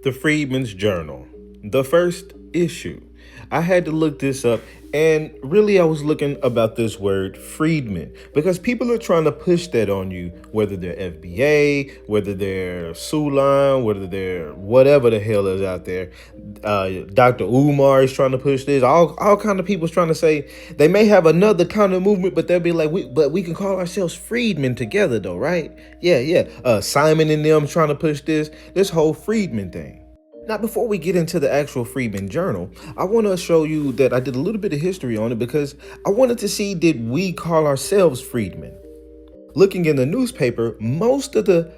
The Freedman's Journal, the first issue. I had to look this up, and really I was looking about this word Freedman because people are trying to push that on you, whether they're FBA, whether they're Sulan, whether they're whatever the hell is out there. Dr. Umar is trying to push this. All kind of people's trying to say they may have another kind of movement, but they'll be like, we can call ourselves freedmen together though, right? Yeah. Simon and them trying to push this whole freedman thing. Now, before we get into the actual Freedman Journal, I want to show you that I did a little bit of history on it because I wanted to see, did we call ourselves freedmen? Looking in the newspaper, most of the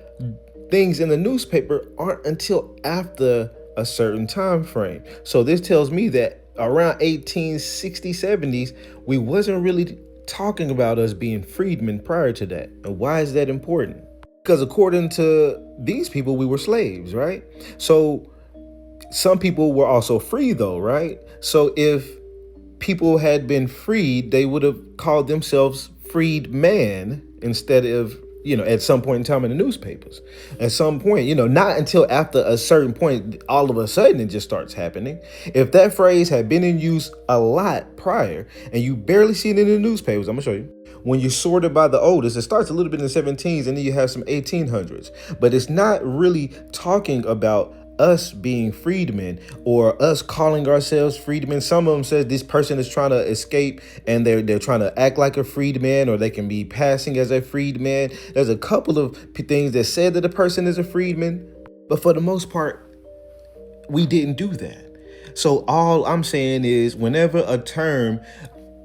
things in the newspaper aren't until after a certain time frame. So this tells me that around 1860s, 70s, we wasn't really talking about us being freedmen prior to that. And why is that important? Because according to these people, we were slaves, right? So some people were also free though, right? So if people had been freed, they would have called themselves freedman instead of, at some point in time in the newspapers. At some point, not until after a certain point, all of a sudden it just starts happening. If that phrase had been in use a lot prior and you barely see it in the newspapers, I'm gonna show you. When you sort it by the oldest, it starts a little bit in the 17s and then you have some 1800s, but it's not really talking about us being freedmen or us calling ourselves freedmen. Some of them says this person is trying to escape and they're trying to act like a freedman, or they can be passing as a freedman. There's a couple of things that said that a person is a freedman, but for the most part, we didn't do that. So all I'm saying is whenever a term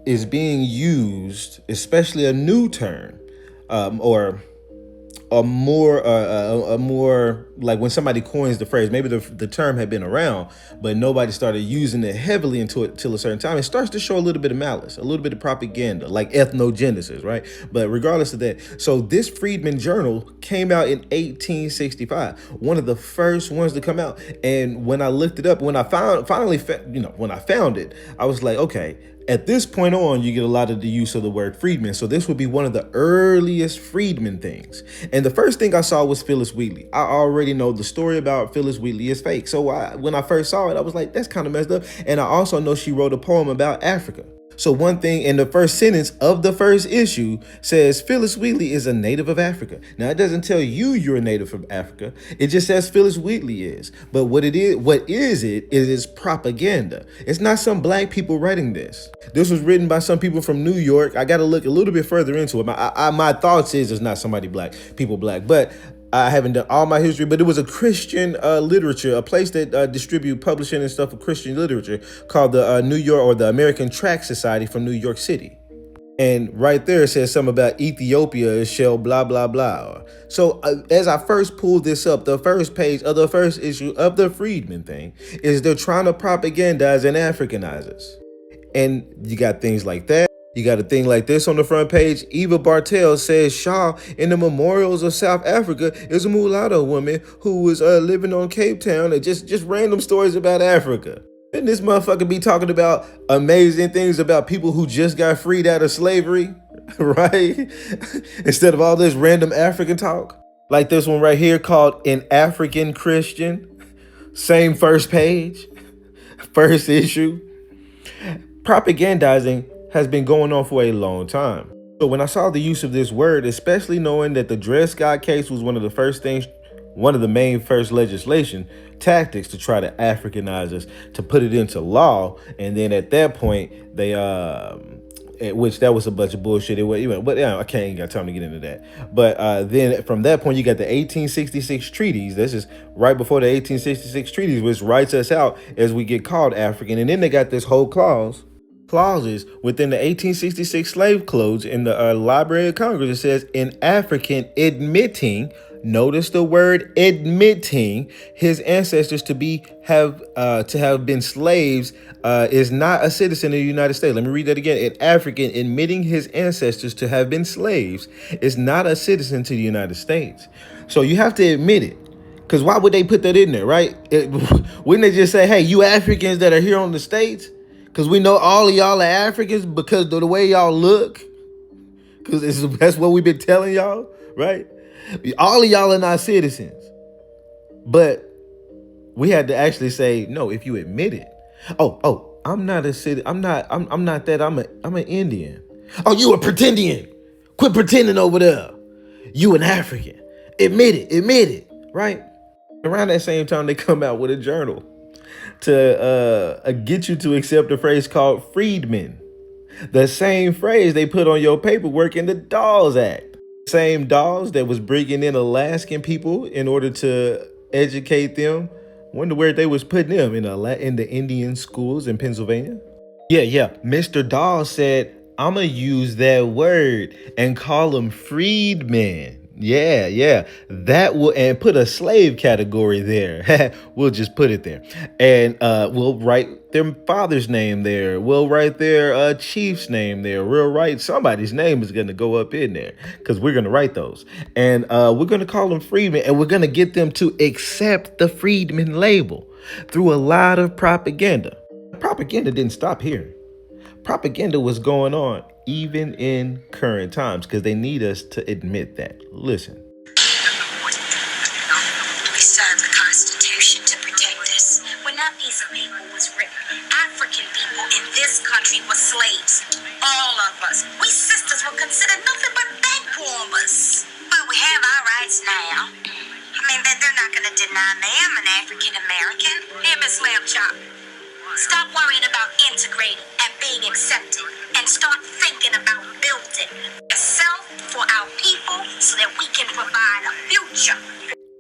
is being used, especially a new term, or a more like when somebody coins the phrase, maybe the term had been around, but nobody started using it heavily until a certain time. It starts to show a little bit of malice, a little bit of propaganda, like ethnogenesis, right? But regardless of that, so this Freedman Journal came out in 1865, one of the first ones to come out. And when I looked it up, when I when I found it, I was like, okay. At this point on, you get a lot of the use of the word freedman. So this would be one of the earliest freedman things. And the first thing I saw was Phyllis Wheatley. I already know the story about Phyllis Wheatley is fake. So when I first saw it, I was like, that's kind of messed up. And I also know she wrote a poem about Africa. So one thing in the first sentence of the first issue says Phyllis Wheatley is a native of Africa. Now it doesn't tell you you're a native of Africa. It just says Phyllis Wheatley is. But what is it's propaganda. It's not some black people writing this. This was written by some people from New York. I got to look a little bit further into it. My thoughts is it's not somebody black, but I haven't done all my history, but it was a Christian literature, a place that distribute publishing and stuff of Christian literature called the New York, or the American Tract Society from New York City. And right there it says something about Ethiopia shall blah, blah, blah. So as I first pulled this up, the first page of the first issue of the Freedman thing is they're trying to propagandize and Africanize us. And you got things like that. You got a thing like this on the front page. Eva Bartel says Shaw in the memorials of South Africa is a mulatto woman who was living on Cape Town, and just random stories about Africa. And this motherfucker be talking about amazing things about people who just got freed out of slavery, right? Instead of all this random African talk. Like this one right here called An African Christian. Same first page, first issue. Propagandizing has been going on for a long time. So when I saw the use of this word, especially knowing that the Dred Scott case was one of the main first legislation tactics to try to Africanize us, to put it into law, and then at that point they which that was a bunch of bullshit. I ain't got time to get into that. But then from that point, you got the 1866 treaties. This is right before the 1866 treaties, which writes us out as we get called African. And then they got this whole clauses within the 1866 slave codes in the Library of Congress. It says an African admitting, notice the word admitting, his ancestors to have been slaves is not a citizen of the United States. Let me read that again. An African admitting his ancestors to have been slaves is not a citizen to the United States. So you have to admit it. Because why would they put that in there, right? Wouldn't they just say, hey, you Africans that are here on the States, because we know all of y'all are Africans because of the way y'all look? Because that's what we've been telling y'all, right? All of y'all are not citizens. But We had to actually say, no, if you admit it. Oh, I'm not a city. I'm not that. I'm an Indian. Oh, you a pretendian. Quit pretending over there. You an African. Admit it, right? Around that same time, they come out with a journal to get you to accept a phrase called Freedman. The same phrase they put on your paperwork in the Dawes Act. Same Dawes that was bringing in Alaskan people in order to educate them. Wonder where they was putting them in the Indian schools in Pennsylvania. Yeah. Mr. Dawes said, I'm gonna use that word and call them freedmen. Yeah. That will and put a slave category there. We'll just put it there. And we'll write their father's name there. We'll write their chief's name there. We'll write somebody's name is gonna go up in there because we're gonna write those. And we're gonna call them freedmen, and we're gonna get them to accept the freedman label through a lot of propaganda. Propaganda didn't stop here. Propaganda was going on even in current times because they need us to admit that. Listen. We serve the Constitution to protect us. When that piece of paper was written, African people in this country were slaves. All of us. We sisters were considered nothing but bank robbers. But we have our rights now. I mean, they're not going to deny me I'm an African American. Hey, Miss Lamb Chop. Stop worrying about integrating and being accepted and start thinking about building yourself for our people so that we can provide a future.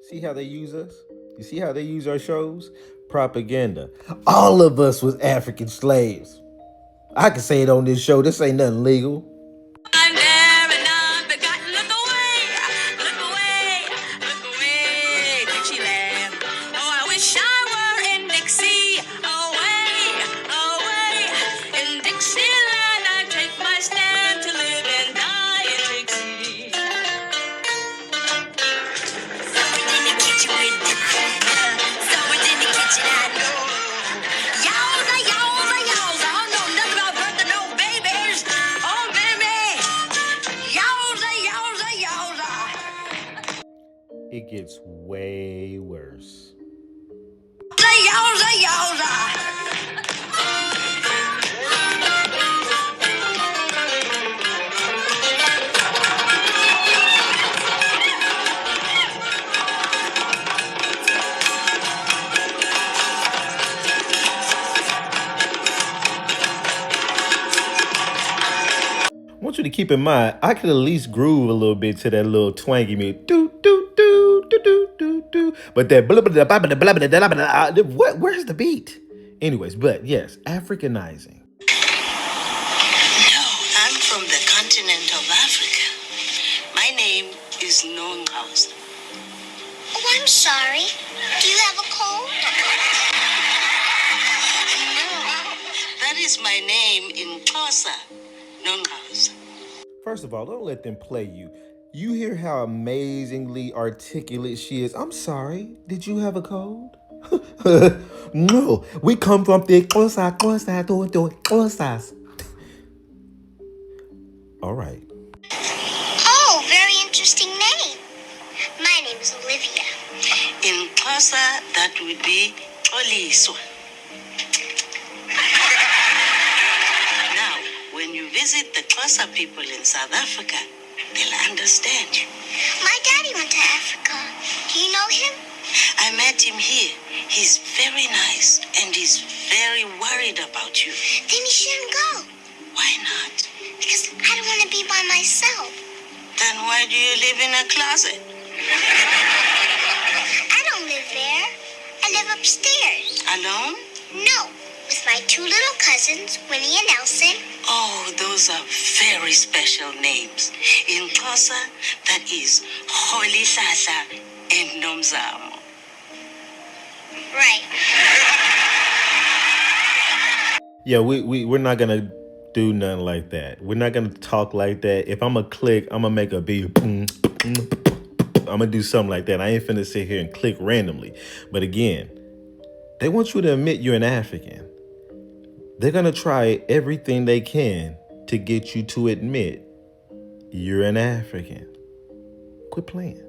See how they use us? You see how they use our shows? Propaganda. All of us was African slaves. I can say it on this show. This ain't nothing legal. I'm there and unforgotten. Look away, look away. She laughed. Oh, I wish I were in Dixie. Away in Dixieland. I take my stand to live and die in Dixie. Someone in the kitchen with the dinner. Someone in the kitchen, I know. Yowza. I don't know nothing about birthing no babies. Oh, baby. Yowza. It gets way worse. Yowza. I want you to keep in mind, I could at least groove a little bit to that little twangy music. Do. But that what? Where's the beat? Anyways, but yes, Africanizing. No, I'm from the continent of Africa. My name is Nonghouse. Oh, I'm sorry. Do you have a cold? No, that is my name in Xhosa, Nonghouse. First of all, don't let them play you. You hear how amazingly articulate she is. I'm sorry. Did you have a cold? No, we come from the Xhosa. All right. Oh, very interesting name. My name is Olivia. In Xhosa, that would be Xoliswa. Now, when you visit the Xhosa people in South Africa, they'll understand you. My daddy went to Africa. Do you know him? I met him here. He's very nice and he's very worried about you. Then he shouldn't go. Why not? Because I don't want to be by myself. Then why do you live in a closet? I don't live there. I live upstairs. Alone? No, with my two little cousins, Winnie and Nelson. Oh, those are very special names. In Xhosa, that is Holy Sasa and Nomzamo. Right. Yeah, we're not gonna do nothing like that. We're not gonna talk like that. If I'm gonna click, I'm gonna make a beat. I'm gonna do something like that. I ain't finna sit here and click randomly. But again, they want you to admit you're an African. They're gonna try everything they can to get you to admit you're an African. Quit playing.